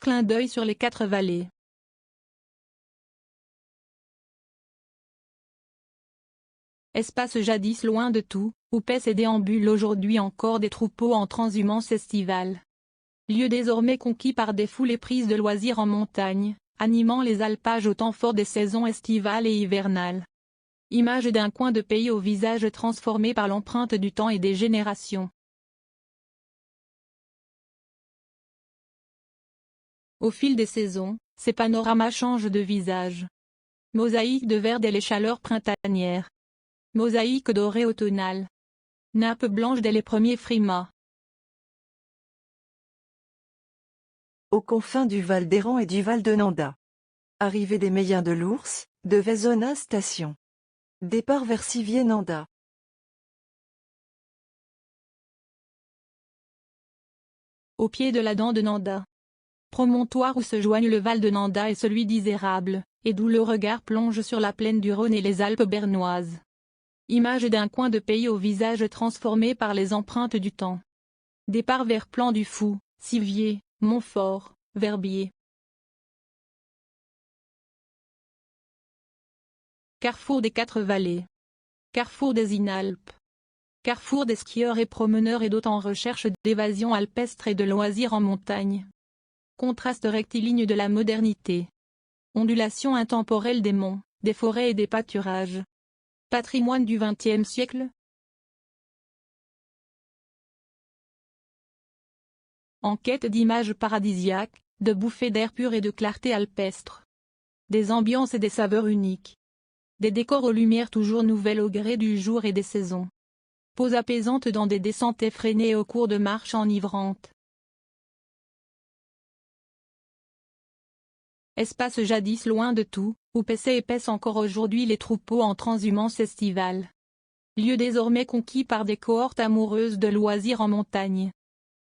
Clin d'œil sur les 4 vallées. Espace jadis loin de tout, où paissent et déambulent aujourd'hui encore des troupeaux en transhumance estivale. Lieu désormais conquis par des foules éprises de loisirs en montagne, animant les alpages au temps fort des saisons estivales et hivernales. Image d'un coin de pays au visage transformé par l'empreinte du temps et des générations. Au fil des saisons, ces panoramas changent de visage. Mosaïque de vert dès les chaleurs printanières. Mosaïque dorée automnale. Nappe blanche dès les premiers frimas. Aux confins du Val d'Héran et du Val de Nanda. Arrivée des Meyens de l'Ours, de Vezona station. Départ vers Siviers-Nanda. Au pied de la dent de Nanda. Promontoire où se joignent le Val de Nanda et celui d'Isérable, et d'où le regard plonge sur la plaine du Rhône et les Alpes bernoises. Image d'un coin de pays au visage transformé par les empreintes du temps. Départ vers Plan du Fou, Siviers, Montfort, Verbier. Carrefour des 4 vallées. Carrefour des Inalpes. Carrefour des skieurs et promeneurs et d'autres en recherche d'évasion alpestre et de loisirs en montagne. Contraste rectiligne de la modernité. Ondulation intemporelle des monts, des forêts et des pâturages. Patrimoine du XXe siècle. En quête d'images paradisiaques, de bouffées d'air pur et de clarté alpestre. Des ambiances et des saveurs uniques. Des décors aux lumières toujours nouvelles au gré du jour et des saisons. Pause apaisante dans des descentes effrénées au cours de marches enivrantes. Espace jadis loin de tout, où paissaient et paissent encore aujourd'hui les troupeaux en transhumance estivale. Lieu désormais conquis par des cohortes amoureuses de loisirs en montagne.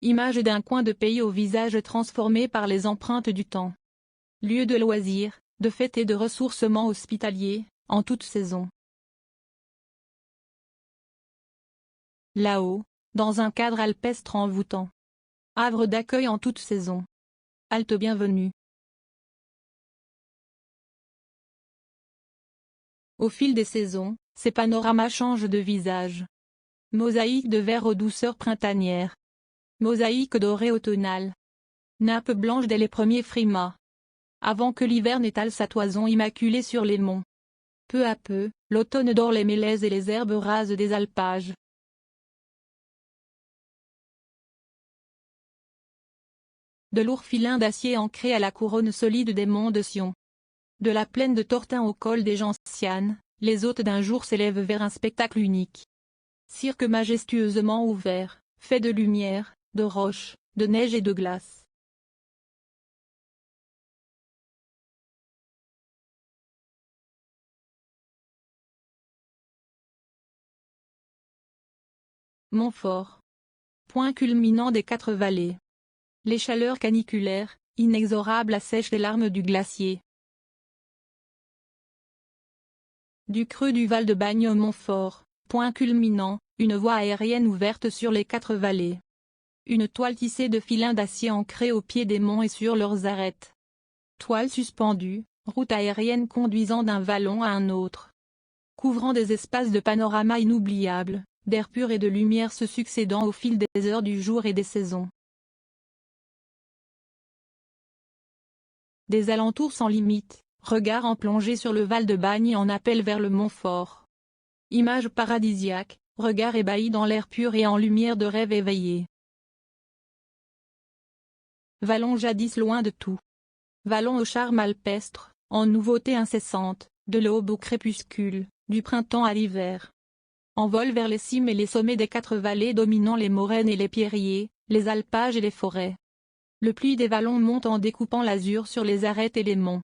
Image d'un coin de pays au visage transformé par les empreintes du temps. Lieu de loisirs, de fêtes et de ressourcement hospitalier, en toute saison. Là-haut, dans un cadre alpestre envoûtant. Havre d'accueil en toute saison. Halte bienvenue. Au fil des saisons, ces panoramas changent de visage. Mosaïque de vert aux douceurs printanières. Mosaïque dorée automnale. Nappe blanche dès les premiers frimas. Avant que l'hiver n'étale sa toison immaculée sur les monts. Peu à peu, l'automne dore les mélèzes et les herbes rases des alpages. De lourds filins d'acier ancrés à la couronne solide des monts de Sion. De la plaine de Tortin au col des Gentianes, les hôtes d'un jour s'élèvent vers un spectacle unique. Cirque majestueusement ouvert, fait de lumière, de roches, de neige et de glace. Montfort. Point culminant des 4 vallées. Les chaleurs caniculaires, inexorables assèchent les larmes du glacier. Du creux du Val de Bagne au Montfort, point culminant, une voie aérienne ouverte sur les 4 vallées. Une toile tissée de filins d'acier ancrés au pied des monts et sur leurs arêtes. Toile suspendue, route aérienne conduisant d'un vallon à un autre. Couvrant des espaces de panorama inoubliables, d'air pur et de lumière se succédant au fil des heures du jour et des saisons. Des alentours sans limite, regard en plongée sur le Val de Bagne en appel vers le Montfort. Image paradisiaque, regard ébahi dans l'air pur et en lumière de rêve éveillé. Vallon jadis loin de tout. Vallon au charme alpestre, en nouveauté incessante, de l'aube au crépuscule, du printemps à l'hiver. En vol vers les cimes et les sommets des 4 vallées dominant les moraines et les pierriers, les alpages et les forêts. Le pli des vallons monte en découpant l'azur sur les arêtes et les monts.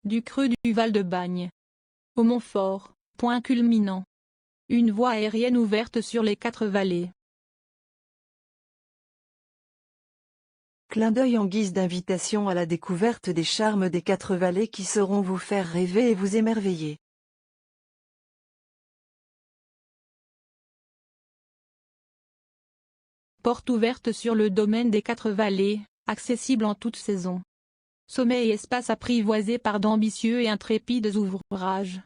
Du creux du Val de Bagne. Au Montfort, point culminant. Une voie aérienne ouverte sur les 4 vallées. Clin d'œil en guise d'invitation à la découverte des charmes des 4 vallées qui sauront vous faire rêver et vous émerveiller. Porte ouverte sur le domaine des 4 vallées, accessible en toute saison. Sommet et espace apprivoisés par d'ambitieux et intrépides ouvrages.